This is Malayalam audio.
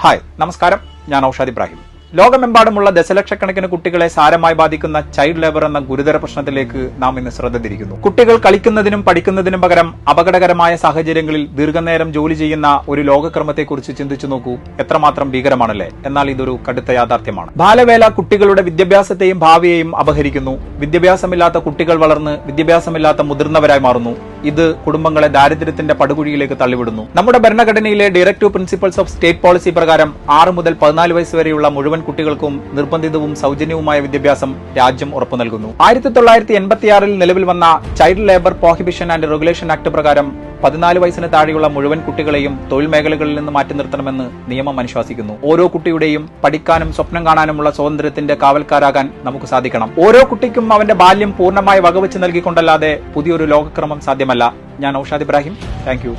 ഹായ്, നമസ്കാരം. ഞാൻ ഔഷാദ് ഇബ്രാഹിം. ലോകമെമ്പാടുമുള്ള ദശലക്ഷക്കണക്കിന് കുട്ടികളെ സാരമായി ബാധിക്കുന്ന ചൈൽഡ് ലേബർ എന്ന ഗുരുതര പ്രശ്നത്തിലേക്ക് നാം ഇന്ന് ശ്രദ്ധ തിരിക്കുന്നു. കുട്ടികൾ കളിക്കുന്നതിനും പഠിക്കുന്നതിനും പകരം അപകടകരമായ സാഹചര്യങ്ങളിൽ ദീർഘനേരം ജോലി ചെയ്യുന്ന ഒരു ലോകക്രമത്തെക്കുറിച്ച് ചിന്തിച്ചു നോക്കൂ. എത്രമാത്രം ഭീകരമാണല്ലേ? എന്നാൽ ഇതൊരു കടുത്ത യാഥാർത്ഥ്യമാണ്. ബാലവേല കുട്ടികളുടെ വിദ്യാഭ്യാസത്തെയും ഭാവിയെയും അപഹരിക്കുന്നു. വിദ്യാഭ്യാസമില്ലാത്ത കുട്ടികൾ വളർന്ന് വിദ്യാഭ്യാസമില്ലാത്ത മുതിർന്നവരായി മാറുന്നു. ഇത് കുടുംബങ്ങളെ ദാരിദ്ര്യത്തിന്റെ പടുകുഴിയിലേക്ക് തള്ളിവിടുന്നു. നമ്മുടെ ഭരണഘടനയിലെ directive principles of state policy പ്രകാരം 6 മുതൽ 14 വയസ്സ് വരെയുള്ള മുഴുവൻ കുട്ടികൾക്കും നിർബന്ധിതവും സൗജന്യവുമായ വിദ്യാഭ്യാസം രാജ്യം ഉറപ്പു നൽകുന്നു. 1986 നിലവിൽ വന്ന child labour prohibition and regulation act പ്രകാരം 14 വയസ്സിന് താഴെയുള്ള മുഴുവൻ കുട്ടികളെയും തൊഴിൽ മേഖലകളിൽ നിന്ന് മാറ്റി നിർത്തണമെന്ന് നിയമം അനുശാസിക്കുന്നു. ഓരോ കുട്ടിയുടെയും പഠിക്കാനും സ്വപ്നം കാണാനുമുള്ള സ്വാതന്ത്ര്യത്തിന്റെ കാവൽക്കാരാകാൻ നമുക്ക് സാധിക്കണം. ഓരോ കുട്ടിക്കും അവന്റെ ബാല്യം പൂർണ്ണമായി വകവെച്ച് നൽകിക്കൊണ്ടല്ലാതെ പുതിയൊരു ലോകക്രമം സാധ്യമല്ല. ഞാൻ ഔഷാദ് ഇബ്രാഹിം. Thank you.